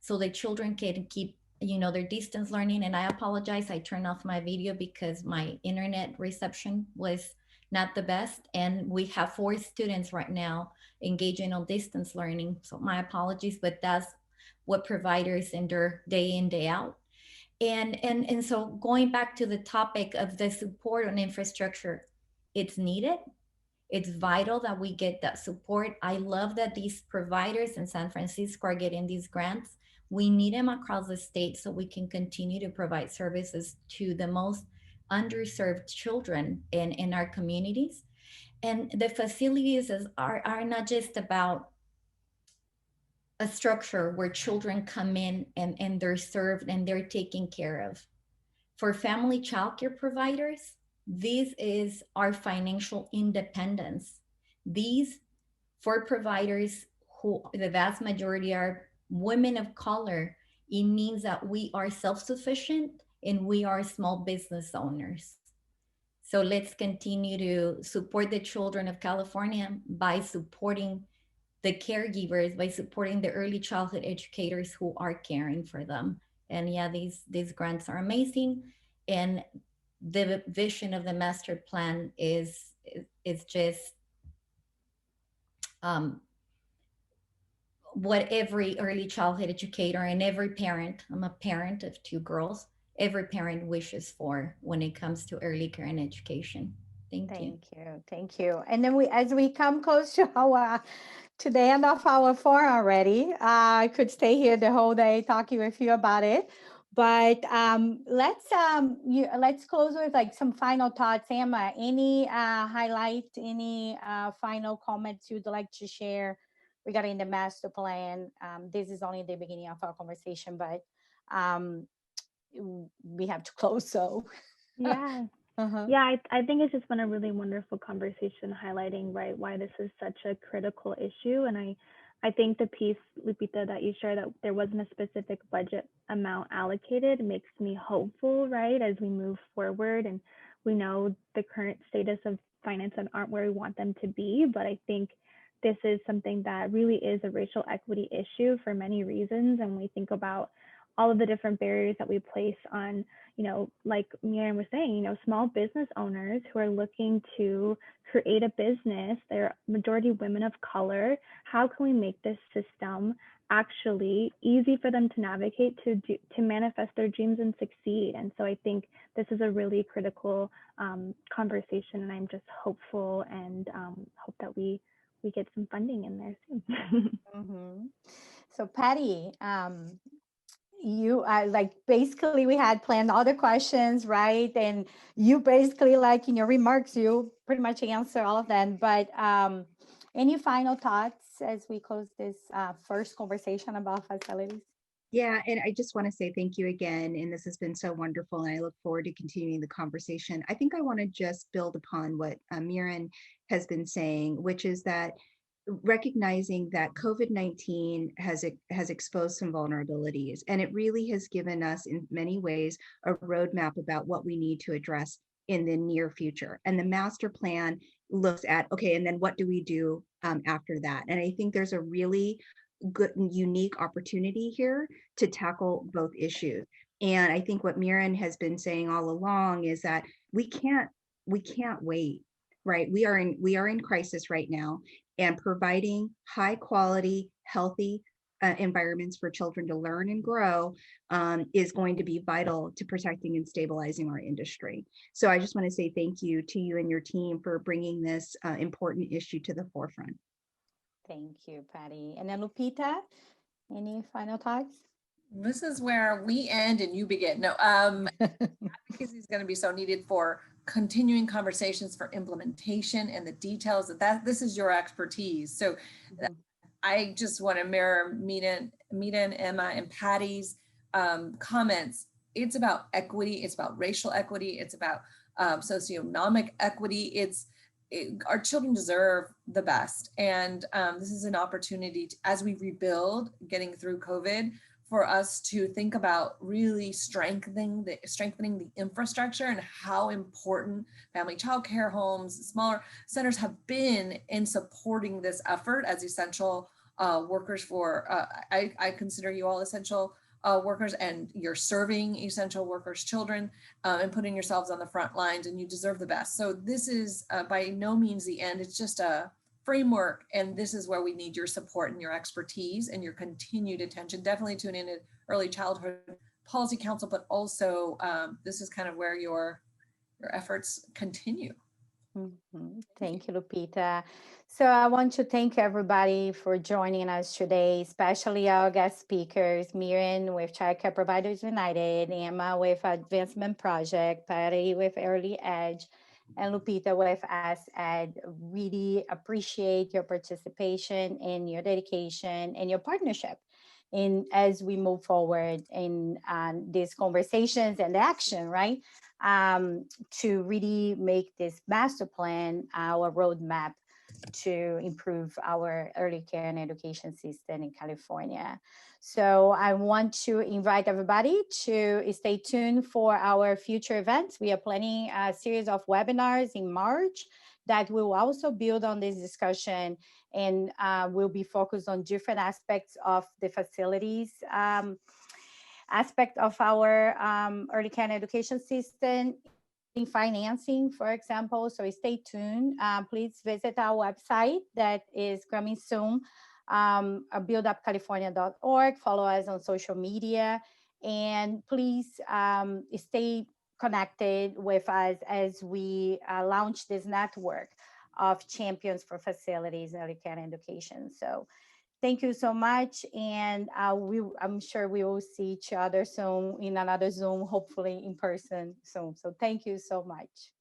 So the children can keep, their distance learning. And I apologize, I turned off my video because my internet reception was not the best. And we have 4 students right now engaging on distance learning. So my apologies, but that's what providers endure day in, day out. And so going back to the topic of the support on infrastructure, it's needed. It's vital that we get that support. I love that these providers in San Francisco are getting these grants. We need them across the state so we can continue to provide services to the most underserved children in our communities. And the facilities are not just about a structure where children come in and they're served and they're taken care of. For family childcare providers, this is our financial independence. These, for providers who the vast majority are women of color, it means that we are self-sufficient and we are small business owners. So let's continue to support the children of California by supporting the caregivers, by supporting the early childhood educators who are caring for them. And yeah, these grants are amazing. And the vision of the master plan is just what every early childhood educator and every parent, I'm a parent of 2 girls, every parent wishes for when it comes to early care and education. Thank you. Thank you. And then as we come close to to the end of our forum already, I could stay here the whole day talking with you about it. But let's close with like some final thoughts. Emma, any highlight, any final comments you'd like to share regarding the master plan? This is only the beginning of our conversation, but we have to close. So yeah. Yeah, I think it's just been a really wonderful conversation highlighting, right, why this is such a critical issue. And I think the piece, Lupita, that you shared, that there wasn't a specific budget amount allocated, makes me hopeful, right, as we move forward. And we know the current status of finances aren't where we want them to be, but I think this is something that really is a racial equity issue for many reasons. And we think about all of the different barriers that we place on, like Miren was saying, small business owners who are looking to create a business. They're majority women of color. How can we make this system actually easy for them to navigate, to manifest their dreams and succeed? And so I think this is a really critical conversation, and I'm just hopeful and hope that we get some funding in there soon. So Patti, you like basically we had planned all the questions, right? And you basically, like in your remarks, you pretty much answer all of them. But any final thoughts as we close this first conversation about facilities? Yeah, and I just want to say thank you again. And this has been so wonderful. And I look forward to continuing the conversation. I think I want to just build upon what Miren has been saying, which is that recognizing that COVID-19 has exposed some vulnerabilities, and it really has given us in many ways a roadmap about what we need to address in the near future. And the master plan looks at, okay, and then what do we do after that? And I think there's a really good, unique opportunity here to tackle both issues. And I think what Miren has been saying all along is that we can't wait, right? We are in crisis right now, and providing high quality, healthy environments for children to learn and grow is going to be vital to protecting and stabilizing our industry. So I just want to say thank you to you and your team for bringing this important issue to the forefront. Thank you, Patti. And then Lupita, any final thoughts? This is where we end and you begin. No, advocacy is going to be so needed for continuing conversations, for implementation and the details of that. This is your expertise. So I just want to mirror Miren, Emma, and Patti's comments. It's about equity. It's about racial equity. It's about socioeconomic equity. Our children deserve the best. And this is an opportunity to, as we rebuild, getting through COVID, for us to think about really strengthening the infrastructure and how important family child care homes, smaller centers have been in supporting this effort as essential workers for, I consider you all essential workers, and you're serving essential workers' children and putting yourselves on the front lines, and you deserve the best. So this is by no means the end. It's just a framework, and this is where we need your support and your expertise and your continued attention. Definitely tune in at Early Childhood Policy Council, but also this is kind of where your efforts continue. Thank you, Lupita. So I want to thank everybody for joining us today, especially our guest speakers, Miren with Child Care Providers United, Emma with Advancement Project, Patti with Early Edge, and Lupita with ASED. Really appreciate your participation and your dedication and your partnership as we move forward in these conversations and action, right? To really make this master plan our roadmap to improve our early care and education system in California. So I want to invite everybody to stay tuned for our future events. We are planning a series of webinars in March that will also build on this discussion and will be focused on different aspects of the facilities aspect of our early care and education system, in financing, for example. So stay tuned. Please visit our website that is coming soon, buildupcalifornia.org. Follow us on social media, and please stay connected with us as we launch this network of champions for facilities in early care and education. So thank you so much. And I'm sure we will see each other soon in another Zoom, hopefully in person soon. So thank you so much.